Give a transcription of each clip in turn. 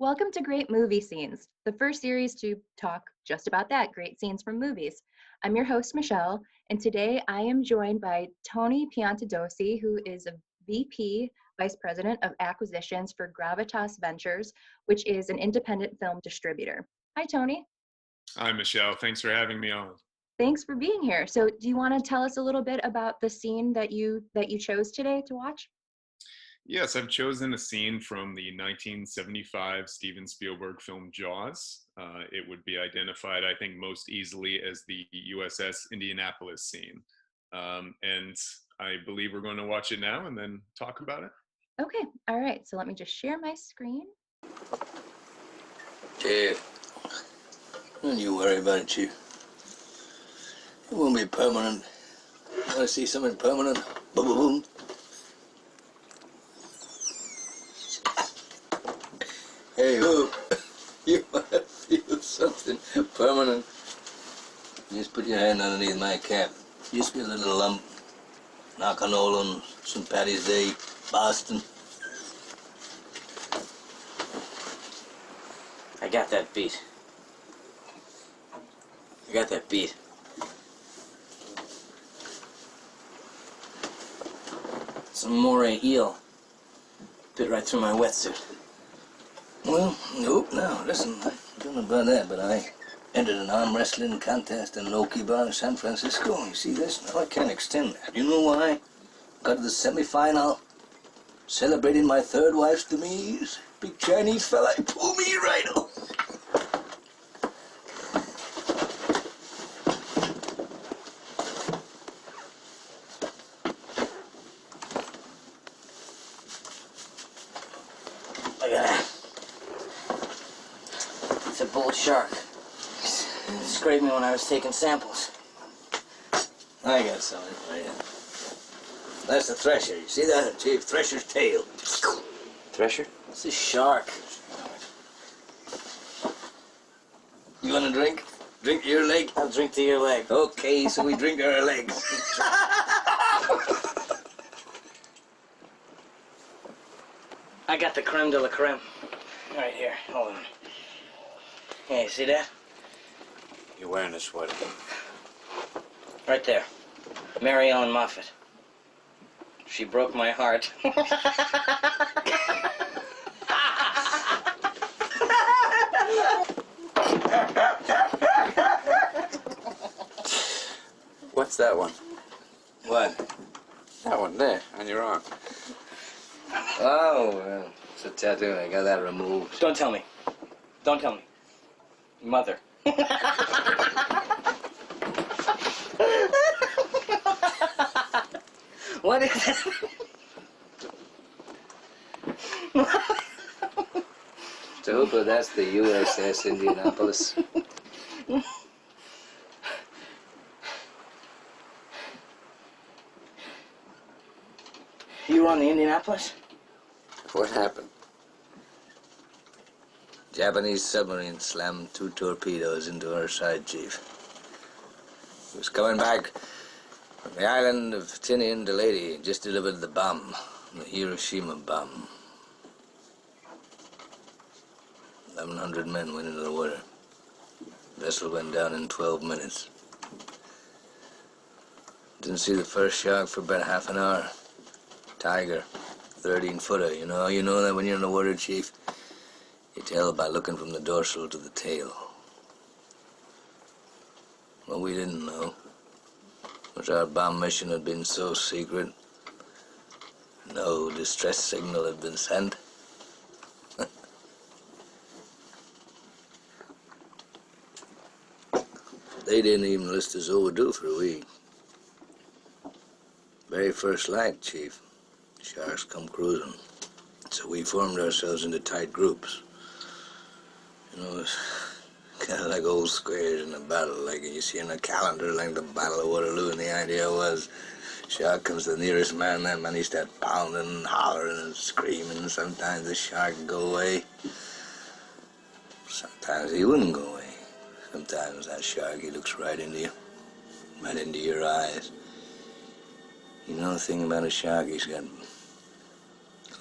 Welcome to Great Movie Scenes, the first series to talk just about that, great scenes from movies. I'm your host, Michelle, and today I am joined by Tony Piantedosi, who is a VP, Vice President of Acquisitions for Gravitas Ventures, which is an independent film distributor. Hi, Tony. Hi, Michelle. Thanks for having me on. Thanks for being here. So do you want to tell us a little bit about the scene that you chose today to watch? Yes, I've chosen a scene from the 1975 Steven Spielberg film Jaws. It would be identified, I think, most easily as the USS Indianapolis scene. And I believe we're going to watch it now and then talk about it. Okay, all right. So let me just share my screen. Chief, don't you worry about it, Chief. It won't be permanent. Want to see something permanent? Boom, boom, boom. Hey, whoa. You want to feel something permanent? Just put your hand underneath my cap. Just feel a little lump. Knock-on-all on St. Paddy's Day, Boston. I got that beat. Some moray eel bit right through my wetsuit. Well, nope, no, listen, I don't know about that, but I entered an arm wrestling contest in an Okie bar in San Francisco. You see this? Now I can't extend that. You know why? Got to the semi-final, celebrating my third wife's demise. Big Chinese fella, he pulled me right off. Look at that. It's a bull shark. It scraped me when I was taking samples. I got something for you. That's the thresher. You see that, Chief? Thresher's tail. Thresher? It's a shark. You want a drink? Drink to your leg? I'll drink to your leg. Okay, so we drink our legs. I got the creme de la creme. Right here. Hold on. Yeah, you see that? You're wearing a sweater. Right there. Mary Ellen Moffat. She broke my heart. What's that one? What? That one there, on your arm. Oh, well, it's a tattoo. I got that removed. Don't tell me. Don't tell me. Mother. What is it? Super, that's the USS Indianapolis. You were on the Indianapolis? What happened? Japanese submarine slammed 2 torpedoes into our side, Chief. He was coming back from the island of Tinian to Leyte, just delivered the bomb, the Hiroshima bomb. 1,100 men went into the water. The vessel went down in 12 minutes. Didn't see the first shark for about half an hour. Tiger, 13-footer, you know that when you're in the water, Chief? You tell by looking from the dorsal to the tail. What we didn't know was our bomb mission had been so secret, no distress signal had been sent. They didn't even list us overdue for a week. Very first light, Chief. Sharks come cruising. So we formed ourselves into tight groups. You know, it's kind of like old squares in a battle, like you see in a calendar, like the Battle of Waterloo, and the idea was, shark comes to the nearest man, that man he starts pounding and hollering and screaming, and sometimes the shark would go away. Sometimes he wouldn't go away. Sometimes that shark, he looks right into you, right into your eyes. You know the thing about a shark, he's got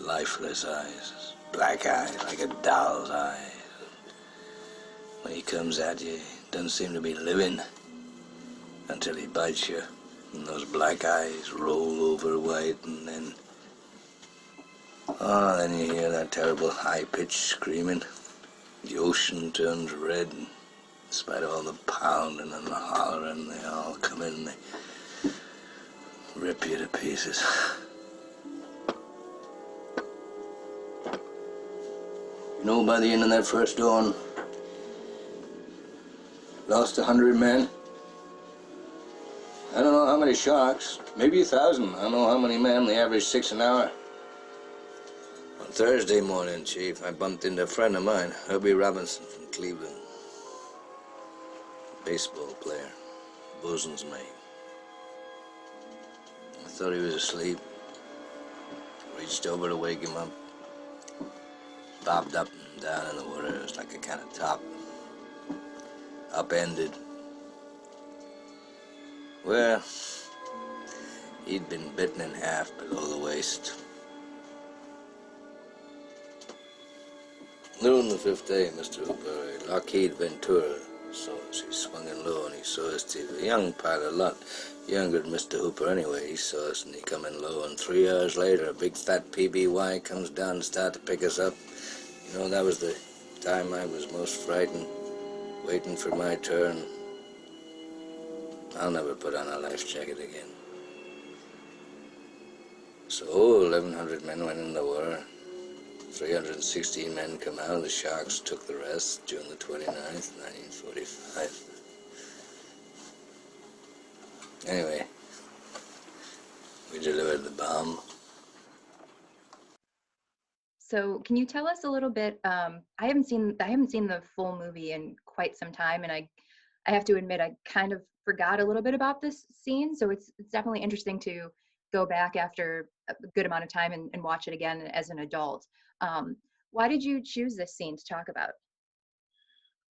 lifeless eyes. black eye, like a doll's eye. When he comes at you, he doesn't seem to be living until he bites you. And those black eyes roll over white, and then... Oh, then you hear that terrible high-pitched screaming. The ocean turns red, and in spite of all the pounding and the hollering, they all come in and they rip you to pieces. You know, by the end of that first dawn, lost 100 men. I don't know how many sharks, maybe 1,000. I don't know how many men, they average 6 an hour. On Thursday morning, Chief, I bumped into a friend of mine, Herbie Robinson from Cleveland. Baseball player, bosun's mate. I thought he was asleep. Reached over to wake him up. Bobbed up and down in the water. It was like a kind of top. Upended. Well, he'd been bitten in half below the waist. Noon the 5th day, Mr. Hooper, Lockheed Ventura saw us. He swung in low and he saw us too. A young pilot, a lot younger than Mr. Hooper anyway. He saw us and he come in low, and 3 hours later, a big fat PBY comes down and started to pick us up. You know, that was the time I was most frightened, waiting for my turn. I'll never put on a life jacket again. So 1,100 men went in the war. 316 men come out. The Sharks took the rest June the 29th, 1945. Anyway, we delivered the bomb. So can you tell us a little bit? I haven't seen the full movie in quite some time, and I have to admit I kind of forgot a little bit about this scene. So it's definitely interesting to go back after a good amount of time and watch it again as an adult. Why did you choose this scene to talk about?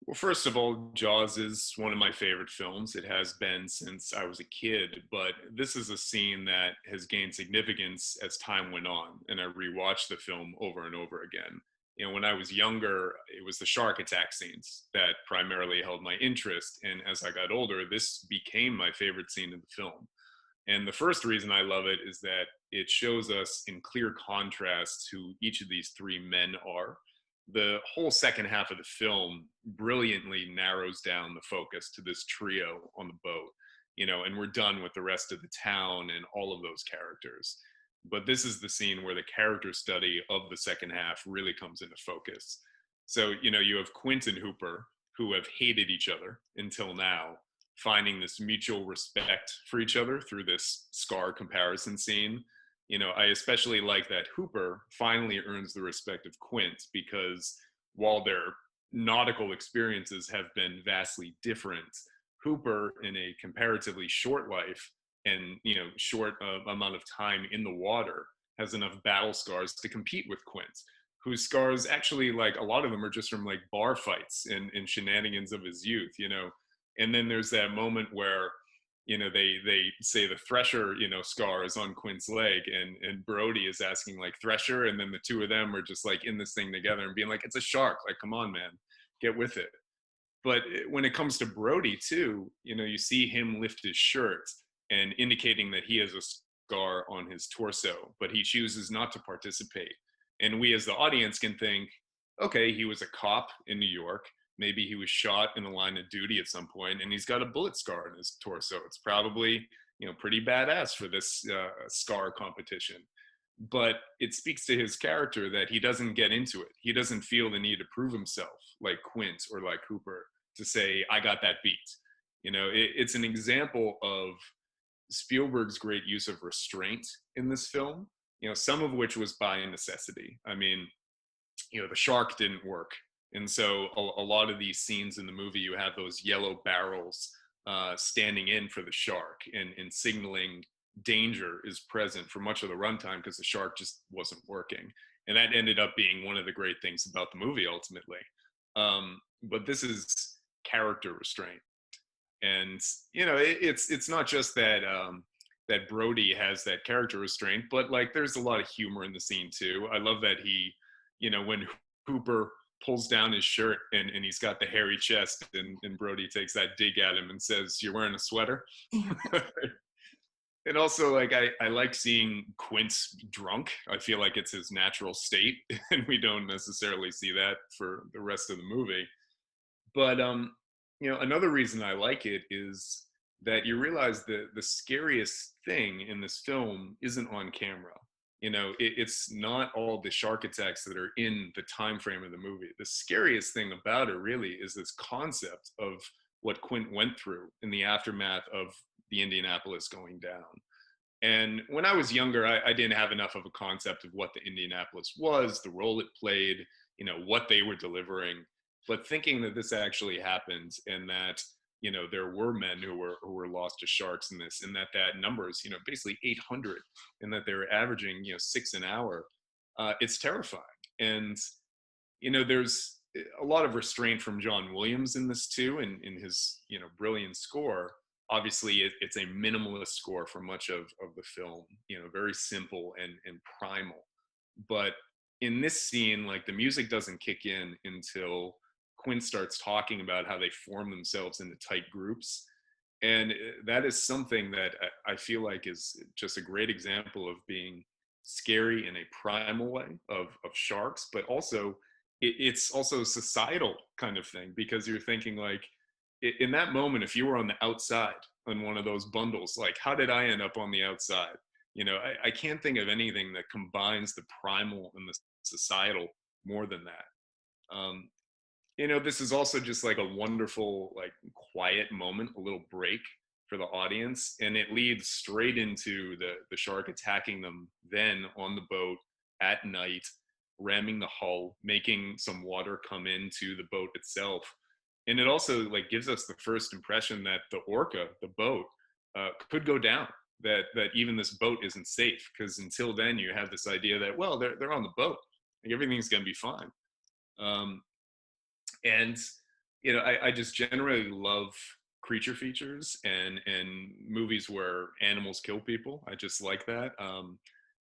Well, first of all, Jaws is one of my favorite films. It has been since I was a kid, but this is a scene that has gained significance as time went on, and I rewatched the film over and over again. You know, when I was younger, it was the shark attack scenes that primarily held my interest, and as I got older, this became my favorite scene in the film. And the first reason I love it is that it shows us in clear contrast who each of these three men are. The whole second half of the film brilliantly narrows down the focus to this trio on the boat, you know, and we're done with the rest of the town and all of those characters. But this is the scene where the character study of the second half really comes into focus. So, you know, you have Quint and Hooper, who have hated each other until now, finding this mutual respect for each other through this scar comparison scene. You know, I especially like that Hooper finally earns the respect of Quint, because while their nautical experiences have been vastly different, Hooper, in a comparatively short life and, you know, short amount of time in the water, has enough battle scars to compete with Quint, whose scars actually, like, a lot of them are just from like bar fights and shenanigans of his youth, you know. And then there's that moment where, you know, they say the Thresher, you know, scar is on Quint's leg, and Brody is asking like Thresher, and then the two of them are just like in this thing together and being like, it's a shark, like, come on, man, get with it. But when it comes to Brody too, you know, you see him lift his shirt and indicating that he has a scar on his torso, but he chooses not to participate. And we as the audience can think, okay, he was a cop in New York. Maybe he was shot in the line of duty at some point, and he's got a bullet scar on his torso. It's probably, you know, pretty badass for this scar competition. But it speaks to his character that he doesn't get into it. He doesn't feel the need to prove himself like Quint or like Hooper to say, I got that beat. You know, it's an example of Spielberg's great use of restraint in this film, you know, some of which was by necessity. I mean, you know, the shark didn't work. And so a lot of these scenes in the movie, you have those yellow barrels standing in for the shark, and signaling danger is present for much of the runtime because the shark just wasn't working. And that ended up being one of the great things about the movie ultimately. But this is character restraint. And, you know, it's not just that that Brody has that character restraint, but like there's a lot of humor in the scene too. I love that he, when Hooper pulls down his shirt and he's got the hairy chest, and Brody takes that dig at him and says, "You're wearing a sweater." And also, like, I like seeing Quint's drunk. I feel like it's his natural state, and we don't necessarily see that for the rest of the movie. But another reason I like it is that you realize the scariest thing in this film isn't on camera. It's not all the shark attacks that are in the time frame of the movie. The scariest thing about it really is this concept of what Quint went through in the aftermath of the Indianapolis going down. And when I was younger, I didn't have enough of a concept of what the Indianapolis was, the role it played, what they were delivering. But thinking that this actually happened, and that there were men who were lost to sharks in this, and that number is basically 800, and that they were averaging 6 an hour. It's terrifying. And there's a lot of restraint from John Williams in this too, in his brilliant score. Obviously, it's a minimalist score for much of the film, very simple and primal. But in this scene, like, the music doesn't kick in until Quint starts talking about how they form themselves into tight groups. And that is something that I feel like is just a great example of being scary in a primal way of sharks, but also it's also a societal kind of thing, because you're thinking, like, in that moment, if you were on the outside on one of those bundles, like, how did I end up on the outside? I can't think of anything that combines the primal and the societal more than that. This is also just like a wonderful, like, quiet moment, a little break for the audience, and it leads straight into the shark attacking them then on the boat at night, ramming the hull, making some water come into the boat itself. And it also, like, gives us the first impression that the orca, the boat, could go down, that even this boat isn't safe, because until then you have this idea that, well, they're on the boat, like, everything's going to be fine. And I just generally love creature features and movies where animals kill people. I just like that.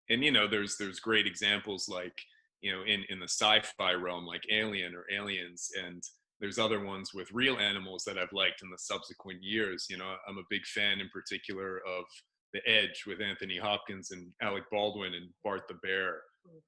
And there's great examples, like, in the sci-fi realm, like Alien or Aliens, and there's other ones with real animals that I've liked in the subsequent years. I'm a big fan in particular of The Edge with Anthony Hopkins and Alec Baldwin and Bart the Bear.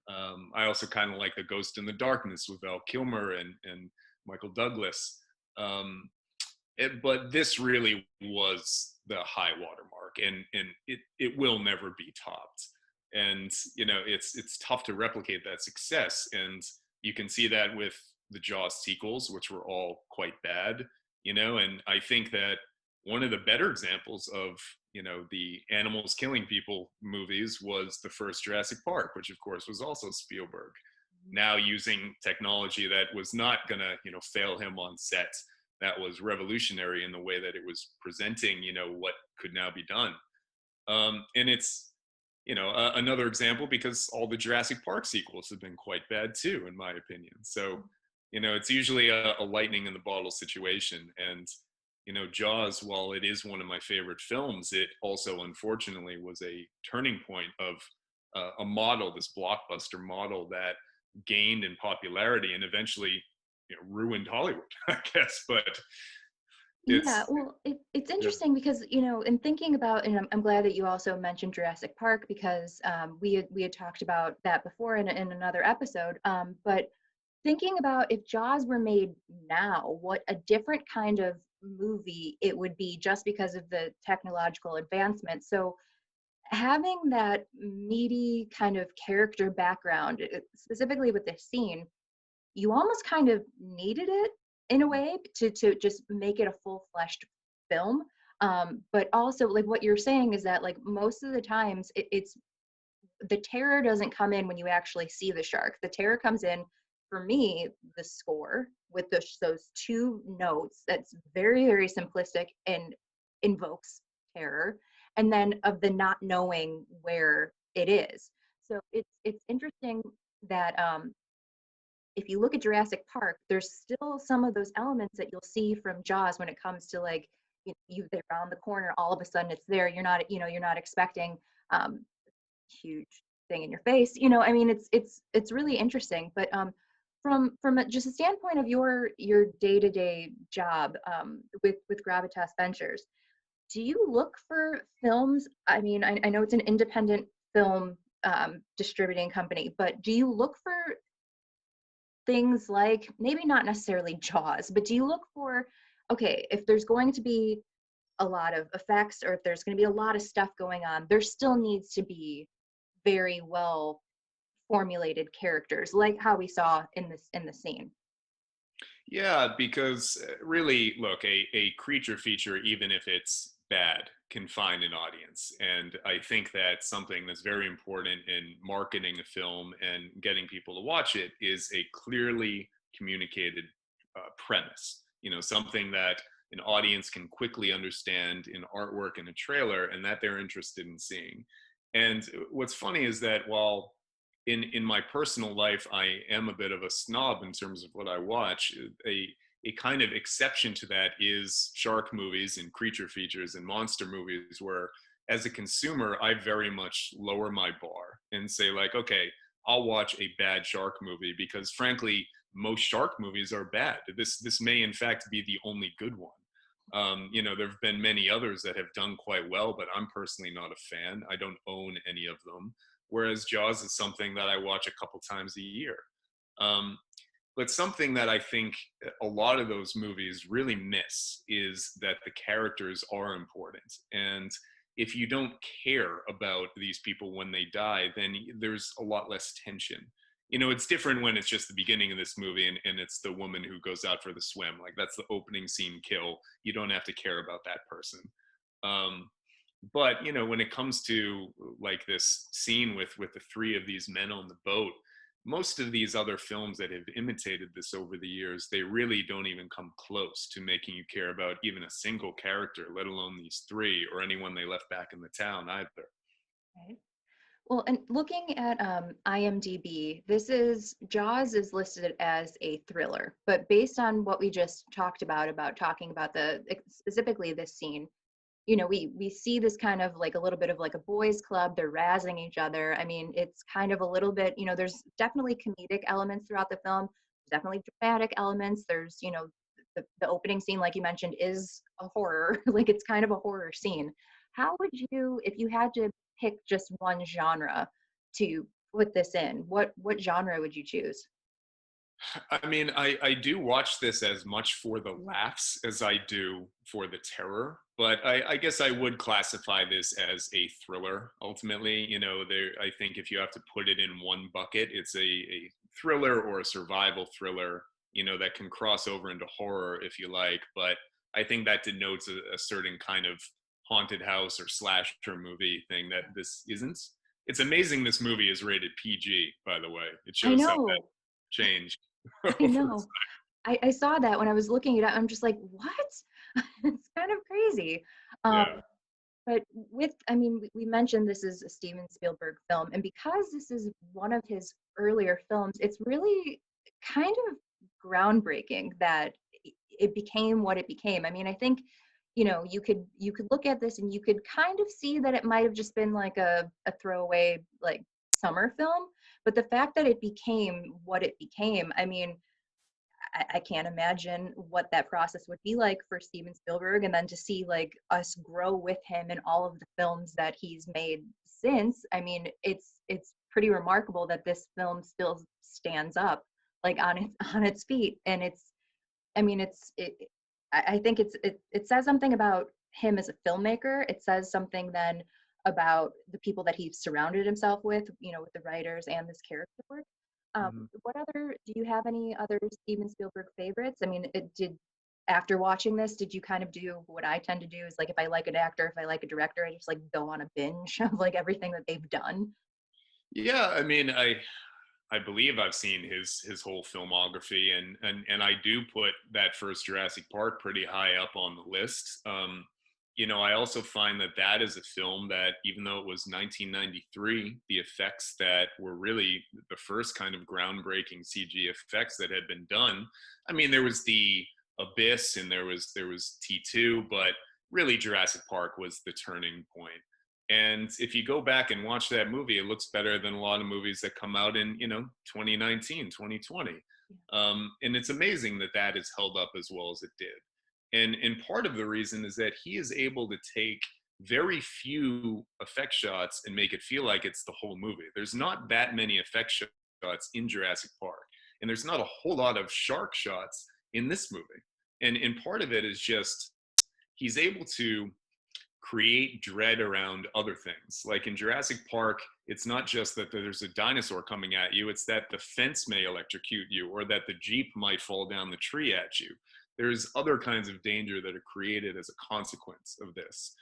I also kind of like The Ghost in the Darkness with Val Kilmer and Michael Douglas. But this really was the high watermark, and it will never be topped. And it's tough to replicate that success, and you can see that with the Jaws sequels, which were all quite bad. And I think that one of the better examples of the animals killing people movies was the first Jurassic Park, which of course was also Spielberg, now using technology that was not gonna fail him on set, that was revolutionary in the way that it was presenting what could now be done. And it's another example, because all the Jurassic Park sequels have been quite bad too, in my opinion. So it's usually a lightning in the bottle situation. And Jaws, while it is one of my favorite films, it also unfortunately was a turning point of a model, this blockbuster model that gained in popularity and eventually ruined Hollywood, I guess. But Yeah, well, it's yeah. interesting because, in thinking about, and I'm glad that you also mentioned Jurassic Park, because we had talked about that before in another episode. But thinking about if Jaws were made now, what a different kind of movie it would be, just because of the technological advancement. So having that meaty kind of character background, specifically with this scene, you almost kind of needed it in a way to just make it a full-fleshed film. But also, like, what you're saying is that, like, most of the times it's the terror doesn't come in when you actually see the shark. The terror comes in, for me, the score with those two notes that's very, very simplistic and invokes terror, and then of the not knowing where it is. So it's interesting that if you look at Jurassic Park, there's still some of those elements that you'll see from Jaws when it comes to, like, they're around the corner, all of a sudden it's there. You're not expecting huge thing in your face. You know, I mean, it's really interesting. But just a standpoint of your day-to-day job with Gravitas Ventures, do you look for films? I mean, I know it's an independent film distributing company, but do you look for things like, maybe not necessarily Jaws, but do you look for, okay, if there's going to be a lot of effects or if there's going to be a lot of stuff going on, there still needs to be very well formulated characters, like how we saw in the scene. Yeah, because really, look, a creature feature, even if it's bad, can find an audience. And I think that something that's very important in marketing a film and getting people to watch it is a clearly communicated premise. You know, something that an audience can quickly understand in artwork and a trailer and that they're interested in seeing. And what's funny is that while in my personal life, I am a bit of a snob in terms of what I watch. A kind of exception to that is shark movies and creature features and monster movies, where as a consumer, I very much lower my bar and say like, okay, I'll watch a bad shark movie because frankly, most shark movies are bad. This may in fact be the only good one. You know, there have been many others that have done quite well, but I'm personally not a fan. I don't own any of them. Whereas Jaws is something that I watch a couple times a year. Um, but something that I think a lot of those movies really miss is that the characters are important. And if you don't care about these people when they die, then there's a lot less tension. You know, it's different when it's just the beginning of this movie and it's the woman who goes out for the swim. Like that's the opening scene kill. You don't have to care about that person. Um, but you know, when it comes to like this scene with the three of these men on the boat, most of these other films that have imitated this over the years, they really don't even come close to making you care about even a single character, let alone these three or anyone they left back in the town either. Right. Well, and looking at IMDb, Jaws is listed as a thriller, but based on what we just talked about talking about specifically this scene, you know, we see this kind of like a little bit of like a boys club. They're razzing each other. I mean, it's kind of a little bit, you know, there's definitely comedic elements throughout the film, definitely dramatic elements. There's, you know, the opening scene, like you mentioned, is a horror. Like it's kind of a horror scene. How would you, if you had to pick just one genre to put this in, what genre would you choose? I mean, I do watch this as much for the laughs as I do for the terror, but I guess I would classify this as a thriller ultimately. You know, I think if you have to put it in one bucket, it's a thriller or a survival thriller, you know, that can cross over into horror if you like. But I think that denotes a certain kind of haunted house or slasher movie thing that this isn't. It's amazing this movie is rated PG, by the way. It I shows how that know, changed. I over know. I saw that when I was looking it up. I'm just like, what? It's kind of crazy. Um, yeah. but I mean, we mentioned this is a Steven Spielberg film, and because this is one of his earlier films, it's really kind of groundbreaking that it became what it became. I mean, I think, you know, you could look at this and you could kind of see that it might have just been like a throwaway like summer film, but the fact that it became what it became, I mean, I can't imagine what that process would be like for Steven Spielberg, and then to see like us grow with him in all of the films that he's made since. I mean, it's pretty remarkable that this film still stands up like on its feet, and I mean, I think it says something about him as a filmmaker. It says something then about the people that he surrounded himself with, you know, with the writers and this character work. Mhm. Do you have any other Steven Spielberg favorites? I mean, after watching this, did you kind of do what I tend to do is like if I like an actor, if I like a director, I just like go on a binge of like everything that they've done. Yeah, I mean, I believe I've seen his whole filmography, and I do put that first Jurassic Park pretty high up on the list. You know, I also find that that is a film that, even though it was 1993, the effects that were really the first kind of groundbreaking CG effects that had been done. I mean, there was the Abyss and there was T2, but really Jurassic Park was the turning point. And if you go back and watch that movie, it looks better than a lot of movies that come out in, 2019, 2020. And it's amazing that that is held up as well as it did. And part of the reason is that he is able to take very few effect shots and make it feel like it's the whole movie. There's not that many effect shots in Jurassic Park, and there's not a whole lot of shark shots in this movie. And part of it is just he's able to create dread around other things. Like in Jurassic Park, it's not just that there's a dinosaur coming at you, it's that the fence may electrocute you or that the Jeep might fall down the tree at you. There's other kinds of danger that are created as a consequence of this.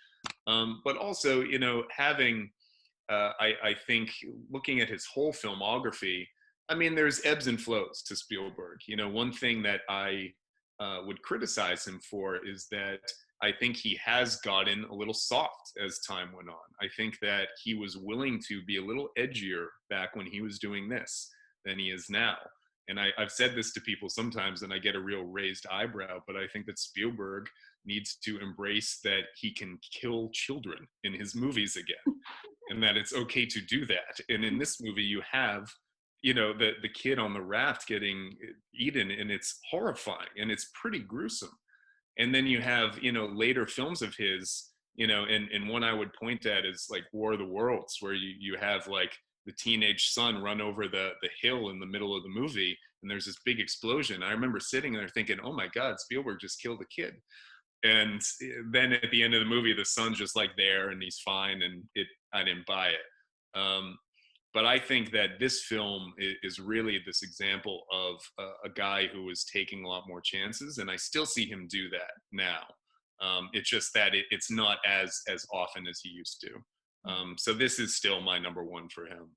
But also, having, I think, looking at his whole filmography, I mean, there's ebbs and flows to Spielberg. One thing that I would criticize him for is that I think he has gotten a little soft as time went on. I think that he was willing to be a little edgier back when he was doing this than he is now. And I've said this to people sometimes and I get a real raised eyebrow, but I think that Spielberg needs to embrace that he can kill children in his movies again and that it's okay to do that. And in this movie, you have, the kid on the raft getting eaten, and it's horrifying and it's pretty gruesome. And then you have, later films of his, and one I would point at is like War of the Worlds, where you have like the teenage son run over the hill in the middle of the movie, and there's this big explosion. I remember sitting there thinking, oh my God, Spielberg just killed a kid. And then at the end of the movie, the son's just like there and he's fine, and I didn't buy it. But I think that this film is really this example of a guy who is taking a lot more chances, and I still see him do that now. It's just that it's not as often as he used to. So this is still my number one for him.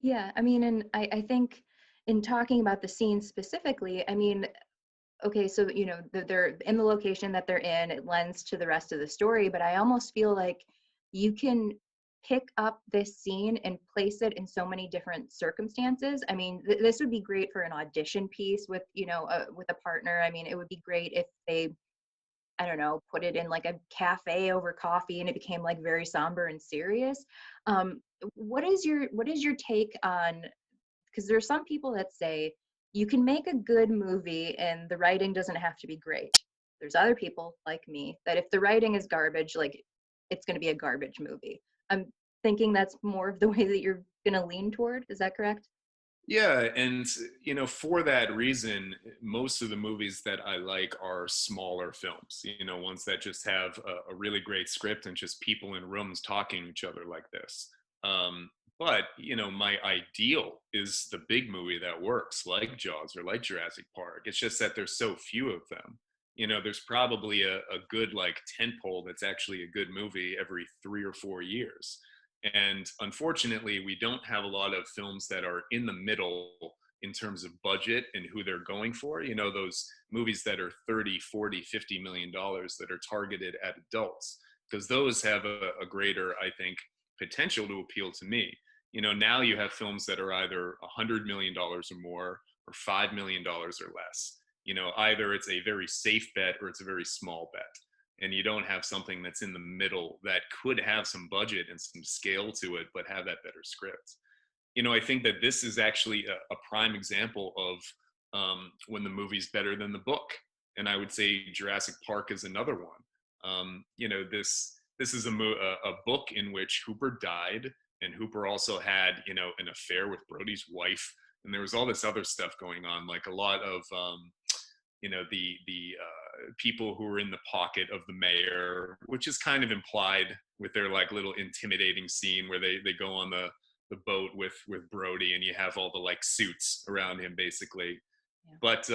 Yeah, I mean, and I think in talking about the scene specifically, I mean, okay, so they're in the location that they're in, it lends to the rest of the story, but I almost feel like you can pick up this scene and place it in so many different circumstances. I mean, this would be great for an audition piece with with a partner. I mean, it would be great if they, I don't know, put it in like a cafe over coffee and it became like very somber and serious. What is your take on, because there are some people that say you can make a good movie and the writing doesn't have to be great. There's other people like me that if the writing is garbage, like it's going to be a garbage movie. I'm thinking that's more of the way that you're going to lean toward. Is that correct? Yeah, and for that reason, most of the movies that I like are smaller films. Ones that just have a really great script and just people in rooms talking to each other like this. But my ideal is the big movie that works, like Jaws or like Jurassic Park. It's just that there's so few of them. There's probably a good like tentpole that's actually a good movie every 3 or 4 years. And unfortunately, we don't have a lot of films that are in the middle in terms of budget and who they're going for. Those movies that are 30, 40, $50 million that are targeted at adults, because those have a greater, I think, potential to appeal to me. Now you have films that are either $100 million or more or $5 million or less. Either it's a very safe bet or it's a very small bet, and you don't have something that's in the middle that could have some budget and some scale to it, but have that better script. I think that this is actually a prime example of when the movie's better than the book. And I would say Jurassic Park is another one. This is a book in which Hooper died, and Hooper also had, an affair with Brody's wife. And there was all this other stuff going on, like a lot of, the people who were in the pocket of the mayor, which is kind of implied with their like little intimidating scene where they go on the boat with Brody, and you have all the like suits around him basically. Yeah. But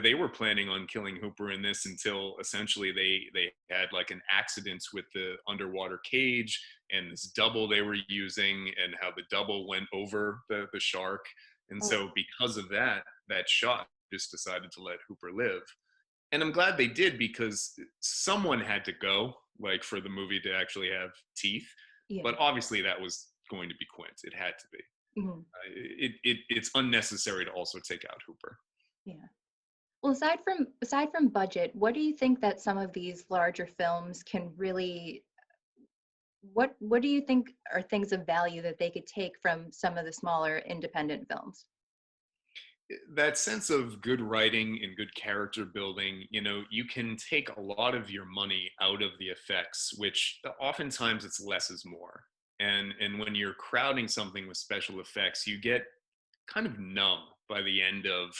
they were planning on killing Hooper in this until essentially they had like an accident with the underwater cage and this double they were using, and how the double went over the shark. And so because of that shot just decided to let Hooper live. And I'm glad they did, because someone had to go, like, for the movie to actually have teeth. Yeah. But obviously that was going to be Quint. It had to be. Mm-hmm. It's unnecessary to also take out Hooper. Yeah. Well, aside from budget, what do you think that some of these larger films can really what do you think are things of value that they could take from some of the smaller independent films? That sense of good writing and good character building, you can take a lot of your money out of the effects, which oftentimes it's less is more. And when you're crowding something with special effects, you get kind of numb by the end of,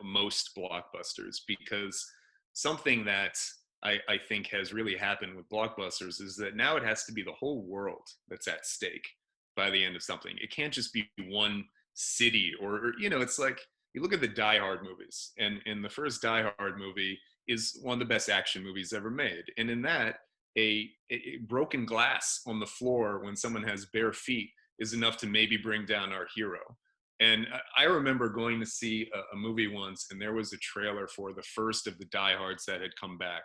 most blockbusters, because something that I think has really happened with blockbusters is that now it has to be the whole world that's at stake by the end of something. It can't just be one city or it's like, you look at the Die Hard movies, and the first Die Hard movie is one of the best action movies ever made. And in that, a broken glass on the floor when someone has bare feet is enough to maybe bring down our hero. And I remember going to see a movie once, and there was a trailer for the first of the Die Hards that had come back,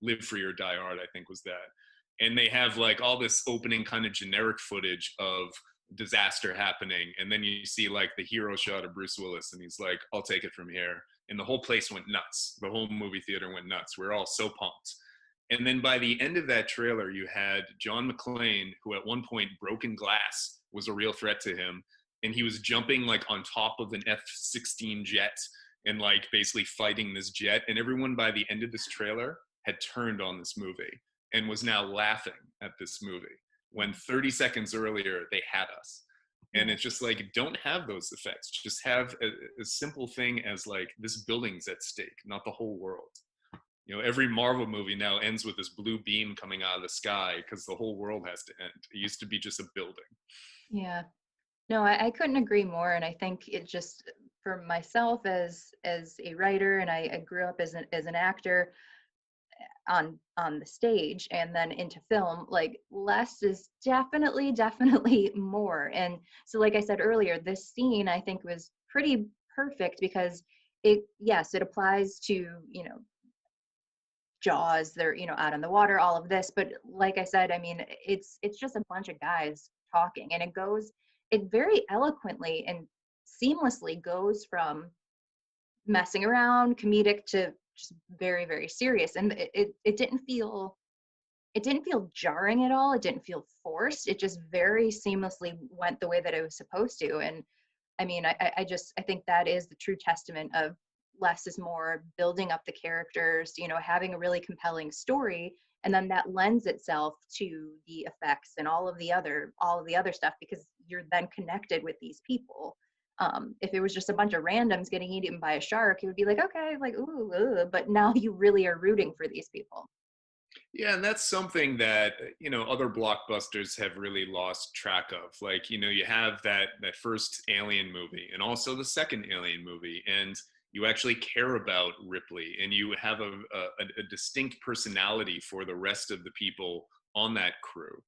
Live Free or Die Hard, I think was that. And they have like all this opening kind of generic footage of disaster happening, and then you see like the hero shot of Bruce Willis, and he's like, I'll take it from here, and the whole place went nuts. The whole movie theater went nuts. We're all so pumped. And then by the end of that trailer, you had John McClane, who at one point broken glass was a real threat to him, and he was jumping like on top of an F-16 jet and like basically fighting this jet, and everyone by the end of this trailer had turned on this movie and was now laughing at this movie, when 30 seconds earlier they had us. And it's just like, don't have those effects. Just have a simple thing as like, this building's at stake, not the whole world. Every Marvel movie now ends with this blue beam coming out of the sky because the whole world has to end. It used to be just a building. Yeah. No, I couldn't agree more. And I think it just, for myself as a writer, and I grew up as an actor, on the stage and then into film, like less is definitely more. And so like I said earlier, this scene I think was pretty perfect because it applies to Jaws, they're out on the water, all of this, but like I said, I mean, it's just a bunch of guys talking, and it very eloquently and seamlessly goes from messing around, comedic, to just very, very serious. And it didn't feel jarring at all. It didn't feel forced. It just very seamlessly went the way that it was supposed to. And I mean, I think that is the true testament of less is more, building up the characters, having a really compelling story, and then that lends itself to the effects and all of the other stuff, because you're then connected with these people. If it was just a bunch of randoms getting eaten by a shark, it would be like, okay, like, ooh, but now you really are rooting for these people. Yeah, and that's something that, other blockbusters have really lost track of. Like, you have that first Alien movie and also the second Alien movie, and you actually care about Ripley, and you have a distinct personality for the rest of the people on that crew.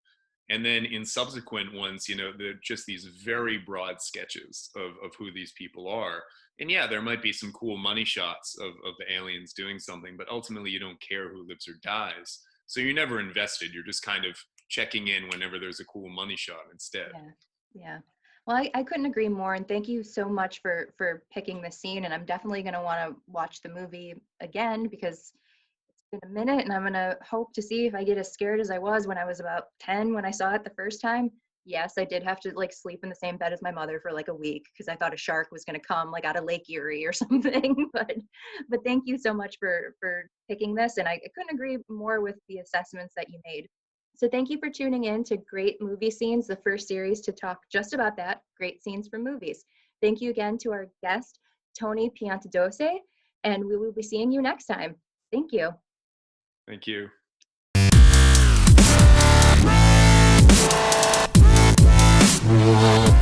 And then in subsequent ones, they're just these very broad sketches of who these people are. And yeah, there might be some cool money shots of the aliens doing something, but ultimately you don't care who lives or dies. So you're never invested. You're just kind of checking in whenever there's a cool money shot instead. Yeah. Well, I couldn't agree more. And thank you so much for picking the scene. And I'm definitely going to want to watch the movie again, because in a minute, and I'm gonna hope to see if I get as scared as I was when I was about 10 when I saw it the first time. Yes, I did have to like sleep in the same bed as my mother for like a week because I thought a shark was gonna come like out of Lake Erie or something. But thank you so much for picking this, and I couldn't agree more with the assessments that you made. So thank you for tuning in to Great Movie Scenes, the first series to talk just about that, great scenes from movies. Thank you again to our guest, Tony Piantedosi, and we will be seeing you next time. Thank you. Thank you. Yeah.